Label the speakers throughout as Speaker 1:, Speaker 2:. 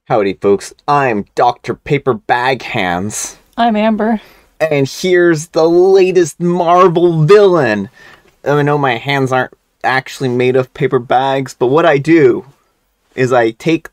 Speaker 1: Howdy, folks. I'm Dr. Paper Bag Hands.
Speaker 2: I'm Amber.
Speaker 1: And here's the latest Marvel villain. I know my hands aren't actually made of paper bags, but what I do is I take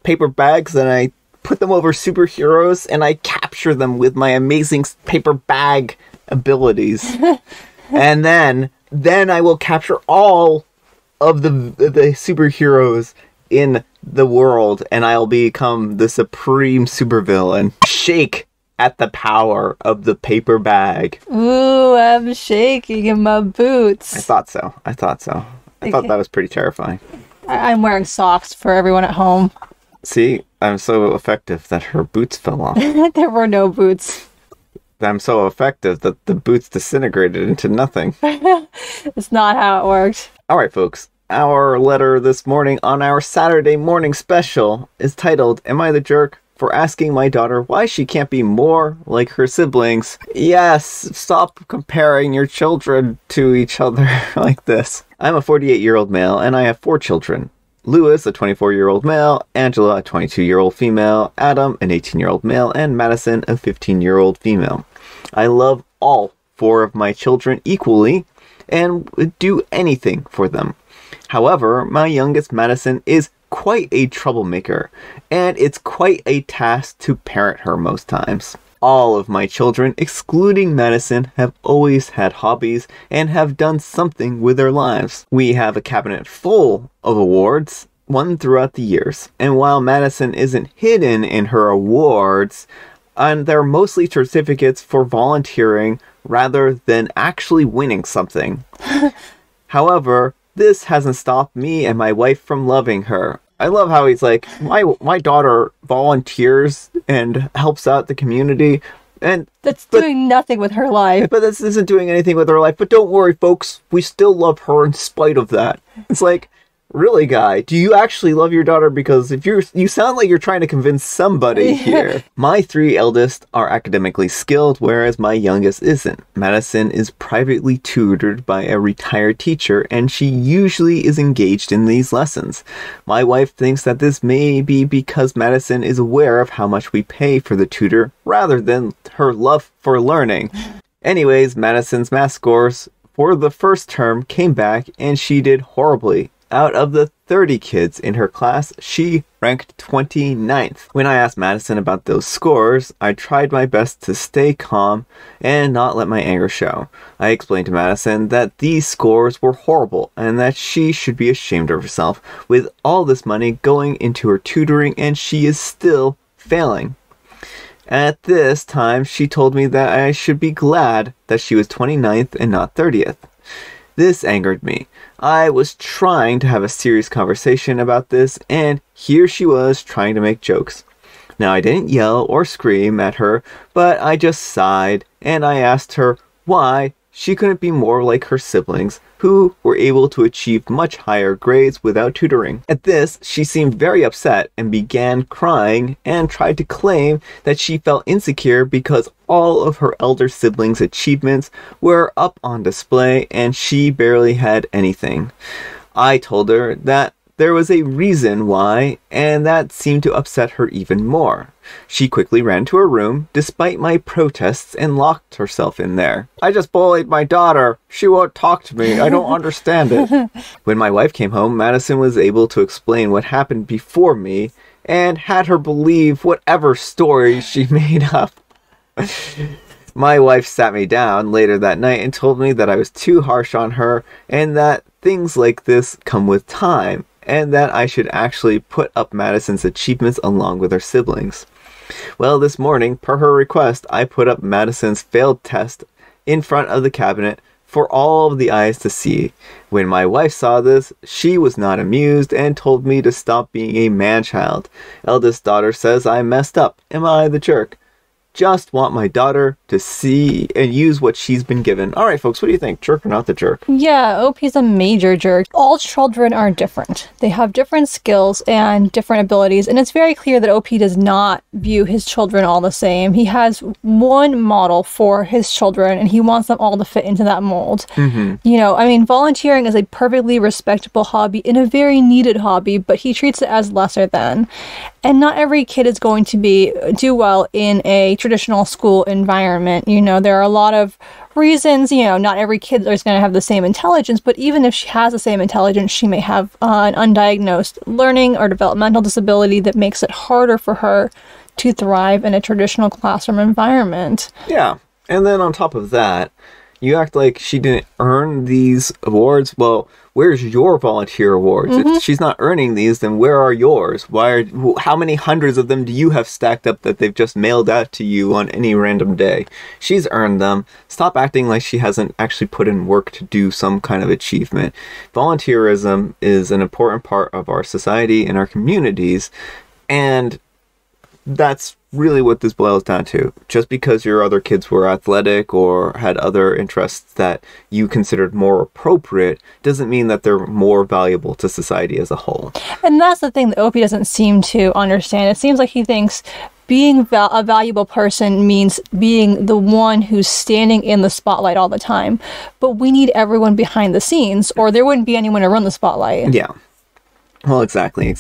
Speaker 1: paper bags and I put them over superheroes and I capture them with my amazing paper bag abilities. And then I will capture all of the superheroes in the world, and I'll become the supreme supervillain. Shake at the power of the paper bag.
Speaker 2: Ooh, I'm shaking in my boots.
Speaker 1: I thought so. I thought that was pretty terrifying.
Speaker 2: I'm wearing socks for everyone at home.
Speaker 1: See, I'm so effective that her boots fell off.
Speaker 2: There were no boots.
Speaker 1: I'm so effective that the boots disintegrated into nothing.
Speaker 2: It's not how it worked.
Speaker 1: All right, folks. Our letter this morning on our Saturday morning special is titled, Am I the Jerk for Asking My Daughter Why She Can't Be More Like Her Siblings? Yes, stop comparing your children to each other like this. I'm a 48-year-old male and I have 4 children. Lewis, a 24-year-old male, Angela, a 22-year-old female, Adam, an 18-year-old male, and Madison, a 15-year-old female. I love all 4 of my children equally and would do anything for them. However, my youngest Madison is quite a troublemaker, and it's quite a task to parent her most times. All of my children, excluding Madison, have always had hobbies and have done something with their lives. We have a cabinet full of awards, won throughout the years, and while Madison isn't hidden in her awards, and they're mostly certificates for volunteering rather than actually winning something. However, this hasn't stopped me and my wife from loving her. I love how he's like, my daughter volunteers and helps out the community. But
Speaker 2: doing nothing with her life.
Speaker 1: But this isn't doing anything with her life. But don't worry, folks. We still love her in spite of that. It's like, really, guy, do you actually love your daughter? Because if you sound like you're trying to convince somebody here. My 3 eldest are academically skilled, whereas my youngest isn't. Madison is privately tutored by a retired teacher, and she usually is engaged in these lessons. My wife thinks that this may be because Madison is aware of how much we pay for the tutor, rather than her love for learning. Anyways, Madison's math scores for the first term came back, and she did horribly. Out of the 30 kids in her class, she ranked 29th. When I asked Madison about those scores, I tried my best to stay calm and not let my anger show. I explained to Madison that these scores were horrible and that she should be ashamed of herself with all this money going into her tutoring and she is still failing. At this time, she told me that I should be glad that she was 29th and not 30th. This angered me. I was trying to have a serious conversation about this, and here she was trying to make jokes. Now, I didn't yell or scream at her, but I just sighed, and I asked her why she couldn't be more like her siblings, who were able to achieve much higher grades without tutoring. At this, she seemed very upset and began crying and tried to claim that she felt insecure because all of her elder siblings' achievements were up on display and she barely had anything. I told her that there was a reason why, and that seemed to upset her even more. She quickly ran to her room, despite my protests, and locked herself in there. I just bullied my daughter. She won't talk to me. I don't understand it. When my wife came home, Madison was able to explain what happened before me, and had her believe whatever story she made up. My wife sat me down later that night and told me that I was too harsh on her, and that things like this come with time, and that I should actually put up Madison's achievements along with her siblings. Well, this morning, per her request, I put up Madison's failed test in front of the cabinet for all of the eyes to see. When my wife saw this, she was not amused and told me to stop being a man-child. Eldest daughter says I messed up. Am I the jerk? Just want my daughter to see and use what she's been given. All right, folks, what do you think? Jerk or not the jerk?
Speaker 2: Yeah, OP's a major jerk. All children are different. They have different skills and different abilities, and it's very clear that OP does not view his children all the same. He has one model for his children, and he wants them all to fit into that mold. You know, I mean, volunteering is a perfectly respectable hobby and a very needed hobby, but he treats it as lesser than. And not every kid is going to do well in a traditional school environment. You know, there are a lot of reasons. You know, not every kid is going to have the same intelligence, but even if she has the same intelligence, she may have an undiagnosed learning or developmental disability that makes it harder for her to thrive in a traditional classroom environment.
Speaker 1: Yeah. And then on top of that, you act like she didn't earn these awards. Well, where's your volunteer awards? If she's not earning these, then where are yours? How many hundreds of them do you have stacked up that they've just mailed out to you on any random day? She's earned them. Stop acting like she hasn't actually put in work to do some kind of achievement. Volunteerism is an important part of our society and our communities, and that's really what this boils down to. Just because your other kids were athletic or had other interests that you considered more appropriate doesn't mean that they're more valuable to society as a whole.
Speaker 2: And that's the thing that Opie doesn't seem to understand. It seems like he thinks being a valuable person means being the one who's standing in the spotlight all the time. But we need everyone behind the scenes, or there wouldn't be anyone to run the spotlight.
Speaker 1: Yeah. Well, exactly.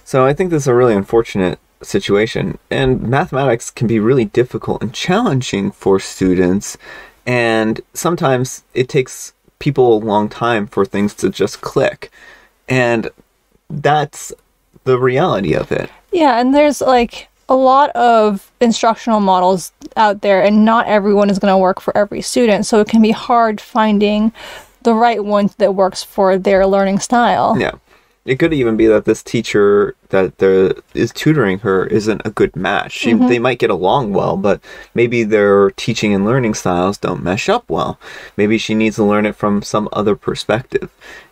Speaker 1: So I think this is a really unfortunate situation, and mathematics can be really difficult and challenging for students, and sometimes it takes people a long time for things to just click, and that's the reality of it.
Speaker 2: Yeah, and there's like a lot of instructional models out there, and not everyone is going to work for every student, so it can be hard finding the right one that works for their learning style.
Speaker 1: Yeah. It could even be that this teacher that is tutoring her isn't a good match. They might get along well, but maybe their teaching and learning styles don't mesh up well. Maybe she needs to learn it from some other perspective.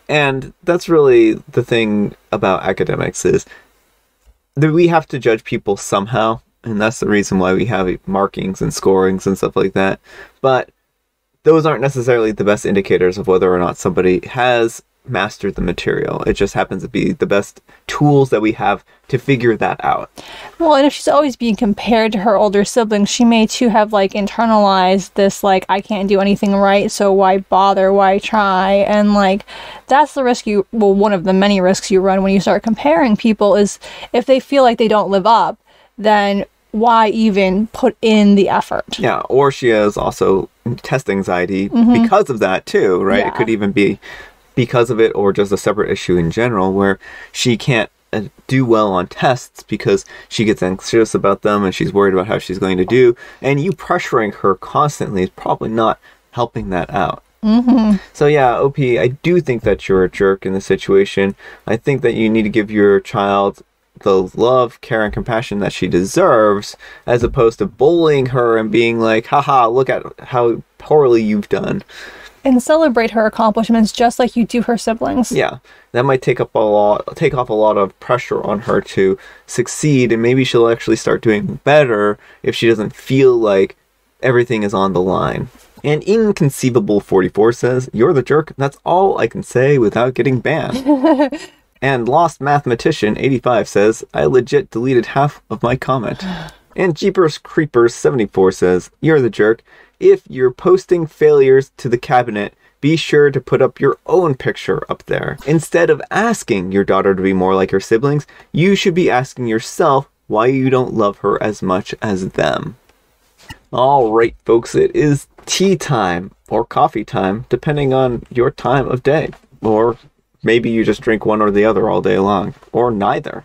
Speaker 1: And that's really the thing about academics, is that we have to judge people somehow. And that's the reason why we have markings and scorings and stuff like that. But those aren't necessarily the best indicators of whether or not somebody has mastered the material. It just happens to be the best tools that we have to figure that out.
Speaker 2: Well, and if she's always being compared to her older siblings, she may too have like internalized this, like, I can't do anything right, so why bother, why try? And like, that's the risk one of the many risks you run when you start comparing people, is if they feel like they don't live up, then why even put in the effort?
Speaker 1: Yeah, or she has also test anxiety because of that too, right?
Speaker 2: Yeah.
Speaker 1: It could even be because of it, or just a separate issue in general where she can't do well on tests because she gets anxious about them and she's worried about how she's going to do, and you pressuring her constantly is probably not helping that out. So yeah, OP, I do think that you're a jerk in this situation. I think that you need to give your child the love, care, and compassion that she deserves, as opposed to bullying her and being like, haha, look at how poorly you've done.
Speaker 2: And celebrate her accomplishments just like you do her siblings.
Speaker 1: Yeah, that might take off a lot of pressure on her to succeed, and maybe she'll actually start doing better if she doesn't feel like everything is on the line. And Inconceivable 44 says, "You're the jerk. That's all I can say without getting banned." And Lost Mathematician 85 says, "I legit deleted half of my comment." And Jeepers Creepers 74 says, "You're the jerk. If you're posting failures to the cabinet, be sure to put up your own picture up there. Instead of asking your daughter to be more like her siblings, you should be asking yourself why you don't love her as much as them." All right, folks, it is tea time or coffee time, depending on your time of day. Or maybe you just drink one or the other all day long, or neither.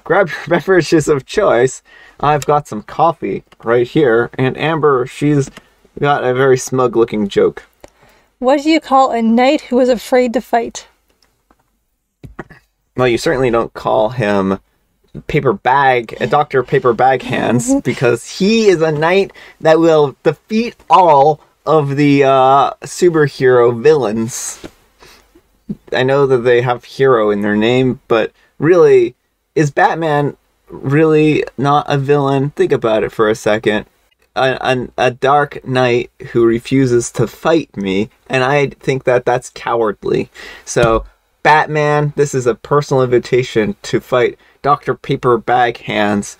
Speaker 1: Grab your beverages of choice. I've got some coffee right here, and Amber, she's got a very smug-looking joke.
Speaker 2: What do you call a knight who is afraid to fight?
Speaker 1: Well, you certainly don't call him Dr. Paper Bag Hands, because he is a knight that will defeat all of the superhero villains. I know that they have hero in their name, but really, is Batman really not a villain? Think about it for a second. A dark knight who refuses to fight me, and I think that that's cowardly. So, Batman, this is a personal invitation to fight Dr. Paper Bag Hands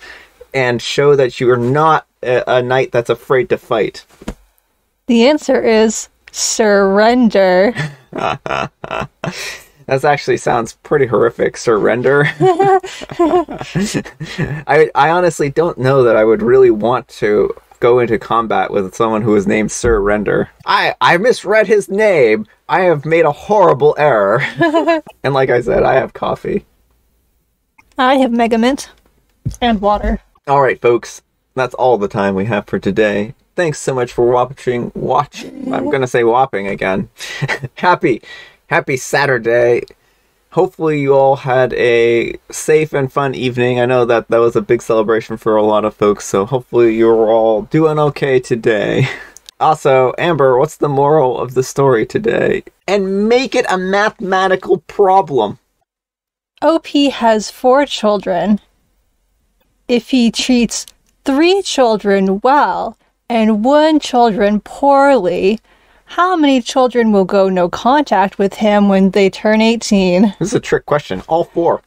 Speaker 1: and show that you are not a knight that's afraid to fight.
Speaker 2: The answer is surrender.
Speaker 1: That actually sounds pretty horrific, surrender. I honestly don't know that I would really want to go into combat with someone who is named Surrender. I misread his name. I have made a horrible error. And like I said, I have coffee.
Speaker 2: I have Megament and water.
Speaker 1: All right, folks. That's all the time we have for today. Thanks so much for watching. I'm going to say whopping again. Happy Saturday. Hopefully you all had a safe and fun evening. I know that was a big celebration for a lot of folks, so hopefully you're all doing okay today. Also, Amber, what's the moral of the story today? And make it a mathematical problem.
Speaker 2: OP has 4 children. If he treats 3 children well and 1 children poorly, how many children will go no contact with him when they turn 18?
Speaker 1: This is a trick question. All 4.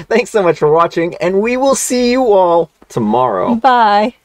Speaker 1: Thanks so much for watching, and we will see you all tomorrow.
Speaker 2: Bye.